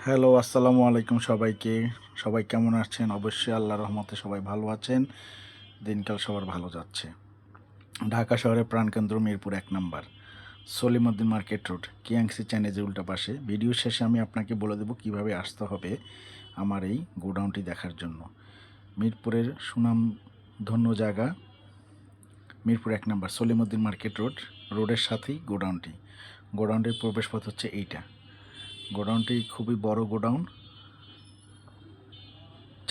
Hello, আসসালামু আলাইকুম সবাইকে। সবাই কেমন আছেন? অবশ্যই আল্লাহর রহমতে সবাই ভালো আছেন। দিনকাল সবার ভালো যাচ্ছে। ঢাকা শহরের প্রাণকেন্দ্র Mirpur ১ number, Salimuddin market road, Kiyangsi চাইনিজের উল্টা পাশে। ভিডিও শেষে আমি আপনাকে বলে দেব কিভাবে আসতে হবে আমার এই গোডাউনটি দেখার জন্য। মিরপুরের সুনামধন্য জায়গা, Mirpur ১ number, Salimuddin market road, রোডের সাথেই গোডাউনটি। গোডাউনটির প্রবেশপথ হচ্ছে এইটা। গোডাউনটি খুবই বড় গোডাউন,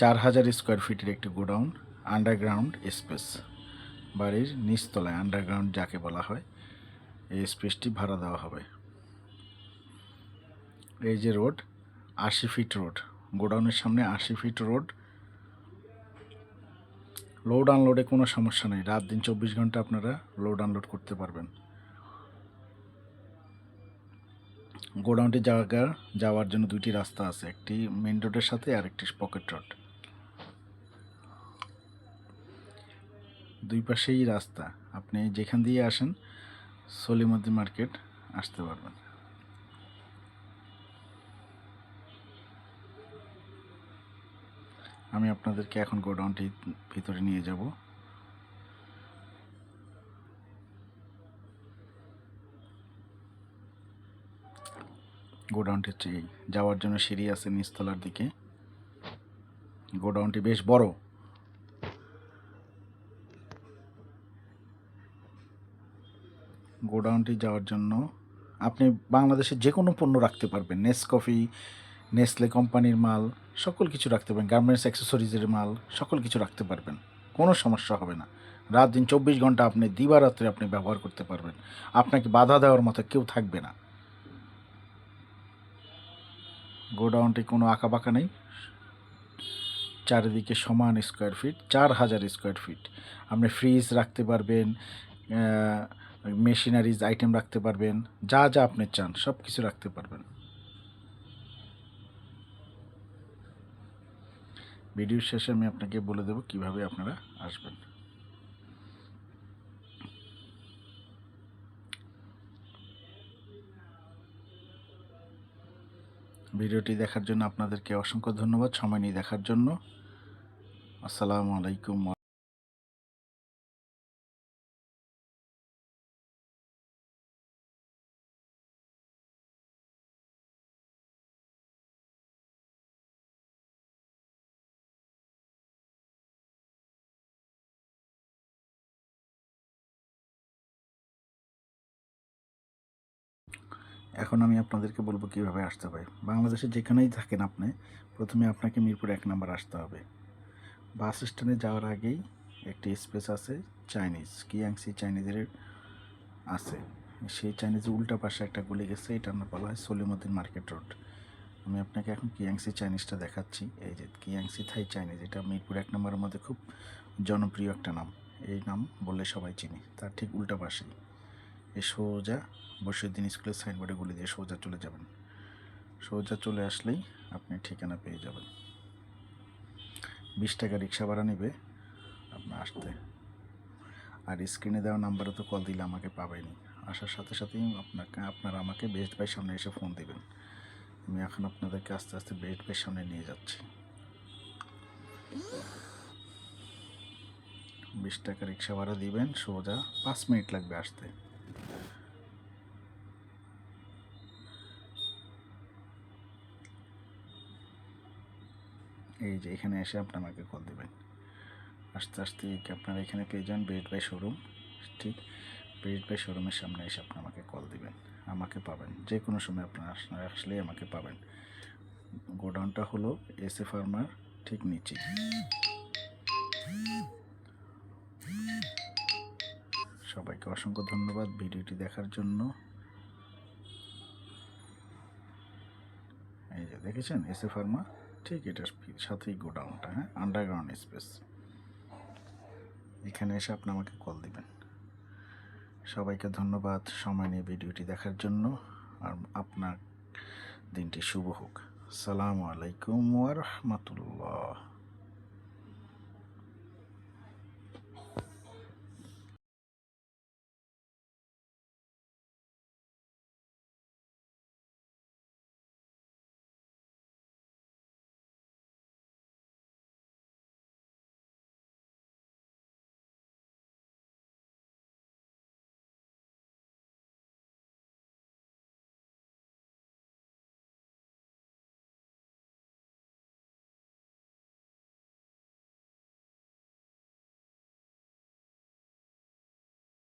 ৪,০০০ স্কোয়ার ফিটের একটি গোডাউন, আন্ডারগ্রাউন্ড স্পেস। বাড়ির নিচতলায় আন্ডারগ্রাউন্ড যাকে বলা হয়, এই স্পেসটি ভাড়া দেওয়া হবে। এই যে রোড, ৮০ ফিট রোড, গোডাউনের সামনে ৮০ ফিট রোড। লোড আনলোডে কোনো সমস্যা নেই, রাত দিন ২৪ ঘন্টা আপনারা লোড আনলোড করতে পারবেন। গোডাউনটি জায়গা যাওয়ার জন্য দুইটি রাস্তা আছে, একটি মেন রোডের সাথে আর একটি পকেট রোড। দুই পাশেই রাস্তা, আপনি যেখান দিয়ে আসেন সলিমুদ্দিন মার্কেট আসতে পারবেন। আমি আপনাদেরকে এখন গোডাউনটির ভিতরে নিয়ে যাব। গোডাউনটি হচ্ছে এই, যাওয়ার জন্য সিঁড়ি আছে নিচতলার দিকে। গোডাউনটি বেশ বড়। গোডাউনটি যাওয়ার জন্য আপনি বাংলাদেশে যে কোনো পণ্য রাখতে পারবেন, নেসকফি, নেসলে কোম্পানির মাল, সকল কিছু রাখতে পারবেন, গার্মেন্টস অ্যাক্সেসরিজের মাল, সকল কিছু রাখতে পারবেন, কোনো সমস্যা হবে না। রাত দিন ২৪ ঘন্টা আপনি দিবারাত্রে আপনি ব্যবহার করতে পারবেন, আপনাকে বাধা দেওয়ার মতো কেউ থাকবে না। গোডাউনটি কোনো আঁকাবাঁকা নেই, চারিদিকে সমান স্কোয়ার ফিট, ৪,০০০ স্কোয়ার ফিট। আপনি ফ্রিজ রাখতে পারবেন, মেশিনারিজ আইটেম রাখতে পারবেন, যা যা আপনি চান সব কিছু রাখতে পারবেন। ভিডিওর শেষে আমি আপনাকে বলে দেব কিভাবে আপনারা আসবেন। ভিডিওটি দেখার জন্য আপনাদেরকে অসংখ্য ধন্যবাদ, সময় নিয়ে দেখার জন্য। আসসালামু আলাইকুম। এখন আমি আপনাদেরকে বলবো কিভাবে আসতে হবে। বাংলাদেশে যেখানেই থাকেন আপনি, প্রথমে আপনাকে মিরপুর ১ নাম্বার আসতে হবে। বাস স্ট্যান্ডে যাওয়ার আগেই একটি স্পেস আছে চাইনিজ, কিয়াংসি চাইনিজের আছে। সেই চাইনিজের উল্টা পাশে একটা গলি গেছে, এটা আমরা বলা হয় সলিমুদ্দিন মার্কেট রোড। আমি আপনাকে এখন কিয়াংসি চাইনিজটা দেখাচ্ছি। এই যে কিয়াংসি থাই চাইনিজ, এটা মিরপুর ১ নম্বরের মধ্যে খুব জনপ্রিয় একটা নাম। এই নাম বললে সবাই চিনি। তার ঠিক উল্টা পাশেই এই সোজা বসিউদ্দিন স্কুলের সাইনবোর্ডে গলি দিয়ে সোজা চলে যাবেন। সোজা চলে আসলেই আপনি ঠিকানা পেয়ে যাবেন। ২০ টাকা রিক্সা ভাড়া নেবে আপনার আসতে। আর স্ক্রিনে দেওয়া নাম্বারে তো কল দিলে আমাকে পাবেনই। আসার সাথে সাথেই আপনারা আমাকে বেস্ট বাই সামনে এসে ফোন দিবেন। আমি এখন আপনাদেরকে আস্তে আস্তে বেস্ট বাই সামনে নিয়ে যাচ্ছি। ২০ টাকা রিক্সা ভাড়া দিবেন, সোজা ৫ মিনিট লাগবে আসতে। এই যে এখানে এসে আপনি আমাকে কল দিবেন। আস্তে আস্তে আপনারা এখানে পেয়ে যান বেস্ট বাই শোরুম। ঠিক বেস্ট বাই শোরুমের সামনে এসে আপনি আমাকে কল দিবেন, আমাকে পাবেন। যে কোনো সময় আপনারা আসলেই আমাকে পাবেন। গোডাউনটা হলো এসএ ফার্মার ঠিক নিচে। সবাইকে অসংখ্য ধন্যবাদ ভিডিওটি দেখার জন্য। এই যে দেখেছেন এসএ ফার্মা, ঠিক এটার সাথেই গোডাউনটা, হ্যাঁ, আন্ডারগ্রাউন্ড স্পেস। এখানে এসে আপনি আমাকে কল দিবেন। সবাইকে ধন্যবাদ সময় নিয়ে ভিডিওটি দেখার জন্য। আর আপনার দিনটি শুভ হোক। আসসালামু আলাইকুম ওয়া রাহমাতুল্লাহ।